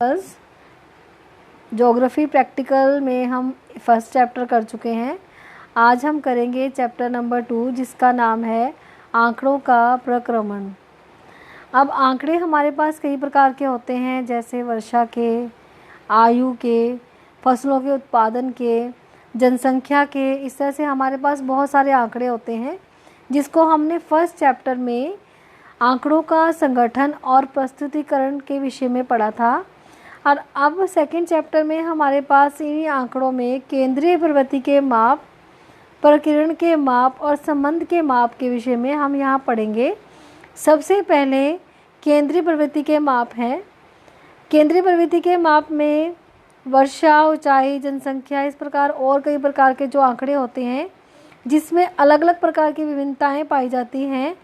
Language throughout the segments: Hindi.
बस ज्योग्राफी प्रैक्टिकल में हम फर्स्ट चैप्टर कर चुके हैं। आज हम करेंगे चैप्टर नंबर 2 जिसका नाम है आंकड़ों का प्रक्रमण। अब आंकड़े हमारे पास कई प्रकार के होते हैं, जैसे वर्षा के, आयु के, फसलों के उत्पादन के, जनसंख्या के। इस तरह से हमारे पास बहुत सारे आंकड़े होते हैं जिसको हमने फर्स्ट चैप्टर में आंकड़ों का संगठन और प्रस्तुतिकरण के विषय में पढ़ा था। और अब सेकंड चैप्टर में हमारे पास इन्हीं आंकड़ों में केंद्रीय प्रवृत्ति के माप, प्रकीर्ण के माप और संबंध के माप के विषय में हम यहाँ पढ़ेंगे। सबसे पहले केंद्रीय प्रवृत्ति के माप हैं। केंद्रीय प्रवृत्ति के माप में वर्षा, ऊंचाई, जनसंख्या, इस प्रकार और कई प्रकार के जो आंकड़े होते हैं जिसमें अलग अलग प्रकार की विभिन्नताएं पाई जाती हैं।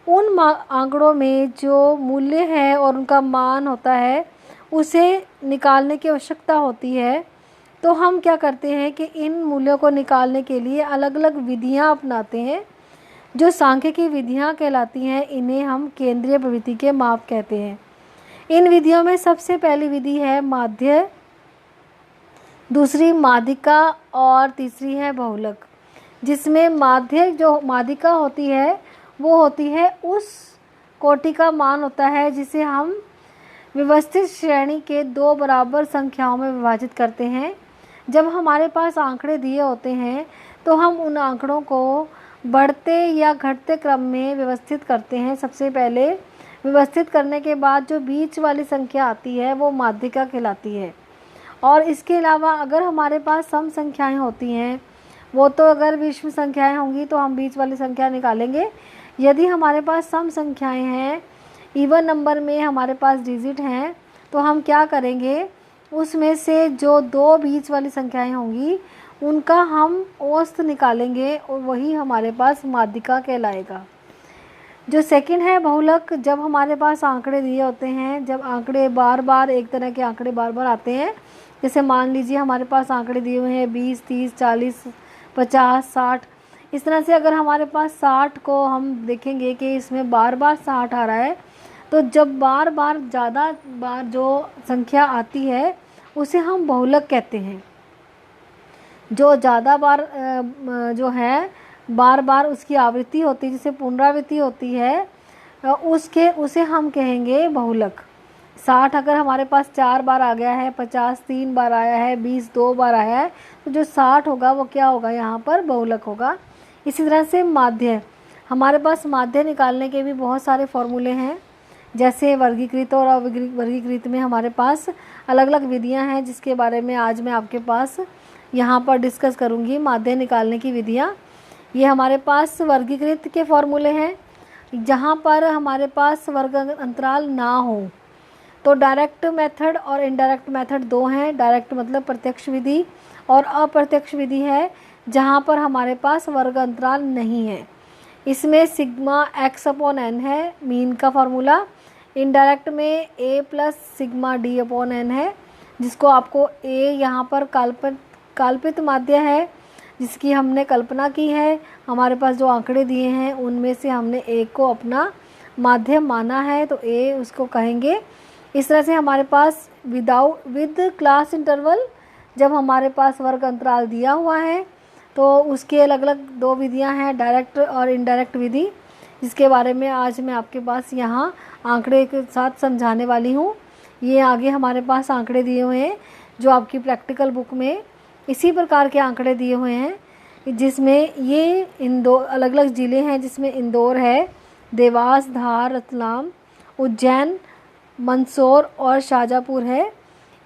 उन आंकड़ों में जो मूल्य है और उनका मान होता है उसे निकालने की आवश्यकता होती है। तो हम क्या करते हैं कि इन मूल्यों को निकालने के लिए अलग अलग विधियां अपनाते हैं जो सांख्यिकी विधियां कहलाती हैं। इन्हें हम केंद्रीय प्रवृत्ति के माप कहते हैं। इन विधियों में सबसे पहली विधि है माध्य, दूसरी माध्यिका और तीसरी है बहुलक। जिसमें माध्य जो माध्यिका होती है वो होती है उस कोटि का मान होता है जिसे हम व्यवस्थित श्रेणी के दो बराबर संख्याओं में विभाजित करते हैं। जब हमारे पास आंकड़े दिए होते हैं तो हम उन आंकड़ों को बढ़ते या घटते क्रम में व्यवस्थित करते हैं। सबसे पहले व्यवस्थित करने के बाद जो बीच वाली संख्या आती है वो माध्यिका कहलाती है। और इसके अलावा अगर हमारे पास सम संख्याएं होती हैं, वो तो अगर विषम संख्याएं होंगी तो हम बीच वाली संख्या निकालेंगे। यदि हमारे पास सम संख्याएं हैं, इवन नंबर में हमारे पास डिजिट हैं, तो हम क्या करेंगे, उसमें से जो दो बीच वाली संख्याएं होंगी उनका हम औसत निकालेंगे और वही हमारे पास माध्यिका कहलाएगा। जो सेकंड है बहुलक, जब हमारे पास आंकड़े दिए होते हैं, जब आंकड़े बार बार एक तरह के आंकड़े बार बार आते हैं, जैसे मान लीजिए हमारे पास आंकड़े दिए हुए हैं 20, 30, 40, 50, 60। इस तरह से अगर हमारे पास 60 को हम देखेंगे कि इसमें बार बार 60 आ रहा है, तो जब बार बार ज़्यादा बार जो संख्या आती है उसे हम बहुलक कहते हैं। जो ज़्यादा बार जो है बार बार उसकी आवृत्ति होती है, जिसे पुनरावृत्ति होती है, उसे हम कहेंगे बहुलक। 60 अगर हमारे पास 4 बार आ गया है, 50 3 बार आया है, 20 2 बार आया है, तो जो 60 होगा वो क्या होगा, यहाँ पर बहुलक होगा। इसी तरह से माध्य, हमारे पास माध्य निकालने के भी बहुत सारे फॉर्मूले हैं। जैसे वर्गीकृत और अवर्गीकृत में हमारे पास अलग अलग विधियां हैं जिसके बारे में आज मैं आपके पास यहाँ पर डिस्कस करूँगी। माध्य निकालने की विधियाँ, ये हमारे पास वर्गीकृत के फॉर्मूले हैं जहाँ पर हमारे पास वर्ग अंतराल ना हो। तो डायरेक्ट मेथड और इनडायरेक्ट मेथड दो हैं। डायरेक्ट मतलब प्रत्यक्ष विधि, और अप्रत्यक्ष विधि है जहाँ पर हमारे पास वर्ग अंतराल नहीं है। इसमें सिग्मा x अपॉन n है मीन का फॉर्मूला। इनडायरेक्ट में a plus sigma d upon n है, जिसको आपको a यहाँ पर काल्पित माध्य है जिसकी हमने कल्पना की है। हमारे पास जो आंकड़े दिए हैं उनमें से हमने a को अपना माध्य माना है, तो a उसको कहेंगे। इस तरह से हमारे पास विद क्लास इंटरवल, जब हमारे पास वर्ग अंतराल दिया हुआ है तो उसके अलग अलग दो विधियां हैं, डायरेक्ट और इनडायरेक्ट विधि, जिसके बारे में आज मैं आपके पास यहाँ आंकड़े के साथ समझाने वाली हूँ। ये आगे हमारे पास आंकड़े दिए हुए हैं जो आपकी प्रैक्टिकल बुक में इसी प्रकार के आंकड़े दिए हुए हैं, जिसमें ये अलग अलग ज़िले हैं, जिसमें इंदौर है, देवास, धार, रतलाम, उज्जैन, मंदसौर और शाजापुर है।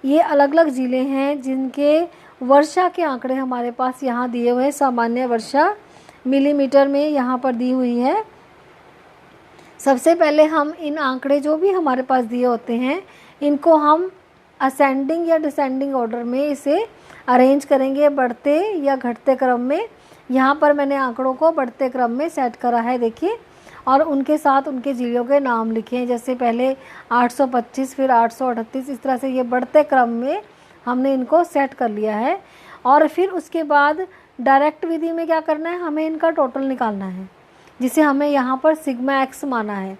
ये अलग अलग ज़िले हैं जिनके वर्षा के आंकड़े हमारे पास यहाँ दिए हुए हैं। सामान्य वर्षा मिलीमीटर में यहाँ पर दी हुई है। सबसे पहले हम इन आंकड़े जो भी हमारे पास दिए होते हैं इनको हम असेंडिंग या डिसेंडिंग ऑर्डर में इसे अरेंज करेंगे, बढ़ते या घटते क्रम में। यहाँ पर मैंने आंकड़ों को बढ़ते क्रम में सेट करा है, देखिए, और उनके साथ उनके ज़िलों के नाम लिखे हैं। जैसे पहले 825, फिर 838, इस तरह से ये बढ़ते क्रम में हमने इनको सेट कर लिया है। और फिर उसके बाद डायरेक्ट विधि में क्या करना है, हमें इनका टोटल निकालना है, जिसे हमें यहाँ पर सिग्मा x माना है।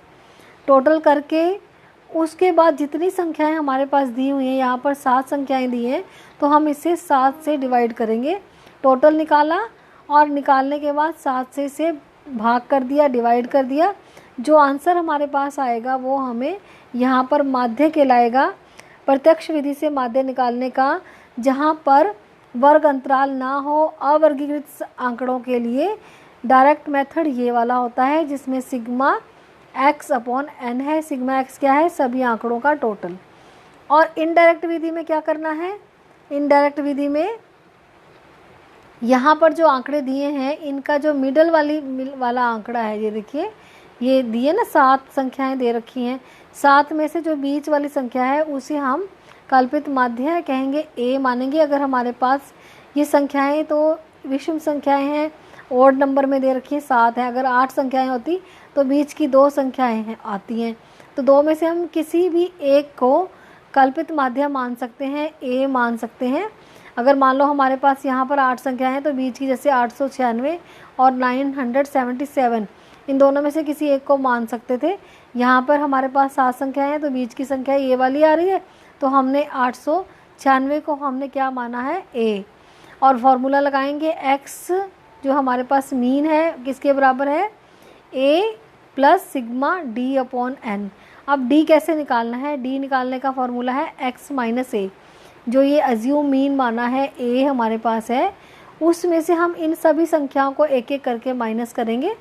टोटल करके उसके बाद जितनी संख्याएं हमारे पास दी हुई हैं, यहाँ पर 7 संख्याएं दी हैं, तो हम इसे 7 से डिवाइड करेंगे। टोटल निकाला और निकालने के बाद 7 से इसे भाग कर दिया, डिवाइड कर दिया। जो आंसर हमारे पास आएगा वो हमें यहाँ पर माध्य कहलाएगा। प्रत्यक्ष विधि से माध्य निकालने का, जहाँ पर वर्ग अंतराल ना हो, अवर्गीकृत आंकड़ों के लिए डायरेक्ट मेथड ये वाला होता है, जिसमें सिग्मा x अपॉन n है। सिग्मा x क्या है? सभी आंकड़ों का टोटल। और इनडायरेक्ट विधि में क्या करना है? इनडायरेक्ट विधि में यहाँ पर जो आंकड़े दिए हैं, इनका जो मिडल वाला आंकड़ा है, ये देखिए, ये दिए ना 7 संख्याएं दे रखी हैं, 7 में से जो बीच वाली संख्या है उसे हम कल्पित माध्य कहेंगे, a मानेंगे। अगर हमारे पास ये संख्याएं तो विषम संख्याएं हैं, ओड नंबर में दे रखी है 7 है। अगर 8 संख्याएं होती तो बीच की 2 संख्याएं हैं आती हैं, तो 2 में से हम किसी भी एक को कल्पित माध्य मान सकते हैं, a मान सकते हैं। अगर मान लो हमारे पास यहाँ पर 8 संख्याएं हैं, तो बीच की जैसे 896 और 977, इन दोनों में से किसी एक को मान सकते थे। यहाँ पर हमारे पास 7 संख्याएं हैं, तो बीच की संख्या ये वाली आ रही है, तो हमने 896 को हमने क्या माना है? a। और फॉर्मूला लगाएंगे, x जो हमारे पास मीन है किसके बराबर है? a plus sigma d upon n। अब d कैसे निकालना है? d निकालने का फॉर्मूला है x माइनस a। जो ये अज्यूम मीन माना है a हमारे पास है, उसमें से हम इन सभी संख्याओं को एक एक करके माइनस करेंगे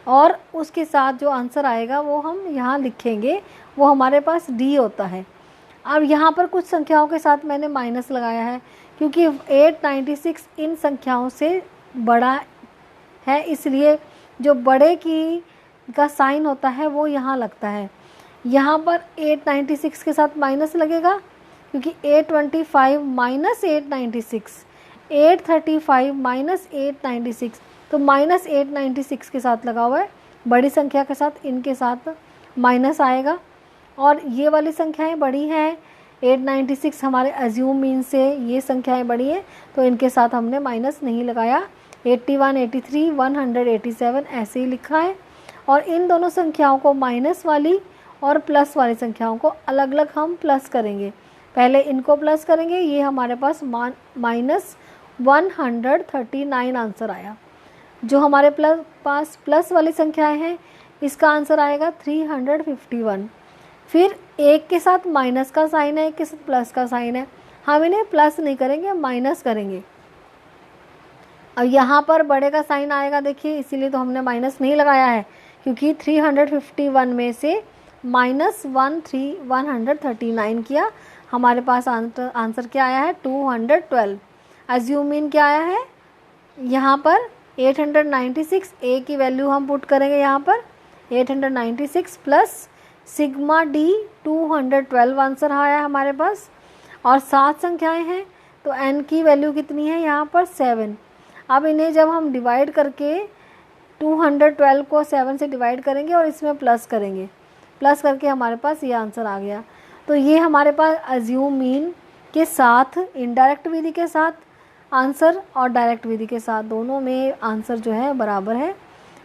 और उसके साथ जो आंसर आएगा वो हम यहाँ लिखेंगे, वो हमारे पास d होता है। अब यहाँ पर कुछ संख्याओं के साथ मैंने माइनस लगाया है, क्योंकि 896 इन संख्याओं से बड़ा है, इसलिए जो बड़े की का साइन होता है वो यहाँ लगता है। यहाँ पर 896 के साथ माइनस लगेगा, क्योंकि 825 माइनस 896, 835 माइनस 896, तो माइनस 896 के साथ लगा हुआ है। बड़ी संख्या के साथ इनके साथ माइनस आएगा। और ये वाली संख्याएं बड़ी हैं, 896 हमारे अज्यूम मीन से ये संख्याएं बड़ी हैं, तो इनके साथ हमने माइनस नहीं लगाया। 81, 83, 187 ऐसे ही लिखा है। और इन दोनों संख्याओं को, माइनस वाली और प्लस वाली संख्याओं को अलग अलग हम प्लस करेंगे। पहले इनको प्लस करेंगे, ये हमारे पास माइनस 139 आंसर आया। जो हमारे पास प्लस वाली संख्याएं हैं, इसका आंसर आएगा 351। फिर एक के साथ माइनस का साइन है, एक के साथ प्लस का साइन है, हम इन्हें प्लस नहीं करेंगे, माइनस करेंगे। अब यहाँ पर बड़े का साइन आएगा, देखिए, इसीलिए तो हमने माइनस नहीं लगाया है, क्योंकि 351 में से माइनस 139 किया, हमारे पास आंसर क्या आया है? 212। अज्यूमिन क्या आया है? यहाँ पर 896, a की वैल्यू हम पुट करेंगे यहाँ पर 896 प्लस सिग्मा d 212 आंसर आया हमारे पास। और 7 संख्याएं हैं, तो n की वैल्यू कितनी है? यहाँ पर 7। अब इन्हें जब हम डिवाइड करके 212 को 7 से डिवाइड करेंगे और इसमें प्लस करेंगे, प्लस करके हमारे पास ये आंसर आ गया। तो ये हमारे पास अज्यूम मीन के साथ, इनडायरेक्ट विधि के साथ आंसर और डायरेक्ट विधि के साथ, दोनों में आंसर जो है बराबर है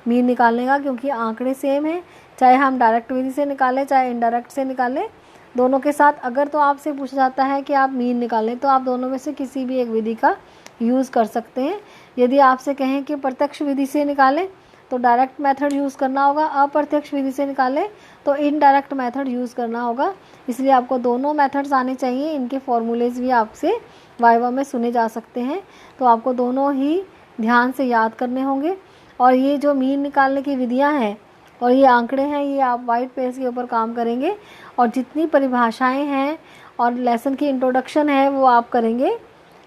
मीन निकालने का, क्योंकि आंकड़े सेम है। चाहे हम डायरेक्ट विधि से निकालें चाहे इनडायरेक्ट से निकालें, दोनों के साथ अगर तो आपसे पूछा जाता है कि आप मीन निकालें, तो आप दोनों में से किसी भी एक विधि का यूज़ कर सकते हैं। यदि आपसे कहें कि प्रत्यक्ष विधि से निकालें तो डायरेक्ट मेथड यूज़ करना होगा, अप्रत्यक्ष विधि से निकालें तो इनडायरेक्ट मेथड यूज़ करना होगा। इसलिए आपको दोनों मेथड्स आने चाहिए। इनके फॉर्मूलेज भी आपसे वाइवा में सुने जा सकते हैं, तो आपको दोनों ही ध्यान से याद करने होंगे। और ये जो मीन निकालने की विधियां हैं और ये आंकड़े हैं, ये आप वाइट पेज के ऊपर काम करेंगे, और जितनी परिभाषाएं हैं और लेसन की इंट्रोडक्शन है वो आप करेंगे।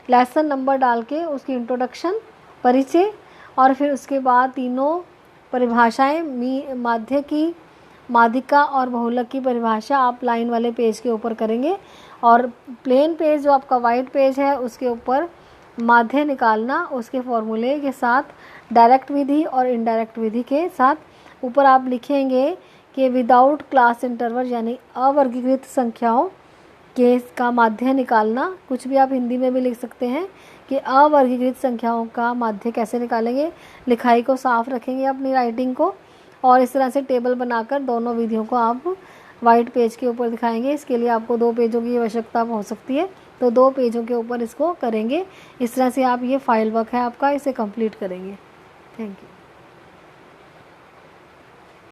लेसन नंबर डाल के उसकी इंट्रोडक्शन, परिचय, और फिर उसके बाद तीनों परिभाषाएं, माध्य की, माध्यिका और बहुलक की परिभाषा आप लाइन वाले पेज के ऊपर करेंगे। और प्लेन पेज जो आपका वाइट पेज है उसके ऊपर माध्य निकालना, उसके फॉर्मूले के साथ डायरेक्ट विधि और इनडायरेक्ट विधि के साथ ऊपर आप लिखेंगे कि विदाउट क्लास इंटरवल, यानी अवर्गीकृत संख्याओं के का माध्य निकालना। कुछ भी आप हिंदी में भी लिख सकते हैं कि अवर्गीकृत संख्याओं का माध्य कैसे निकालेंगे। लिखाई को साफ रखेंगे अपनी राइटिंग को, और इस तरह से टेबल बनाकर दोनों विधियों को आप वाइट पेज के ऊपर दिखाएंगे। इसके लिए आपको 2 पेजों की आवश्यकता हो सकती है, तो 2 पेजों के ऊपर इसको करेंगे। इस तरह से आप ये फाइल वर्क है आपका, इसे कंप्लीट करेंगे। Thank you.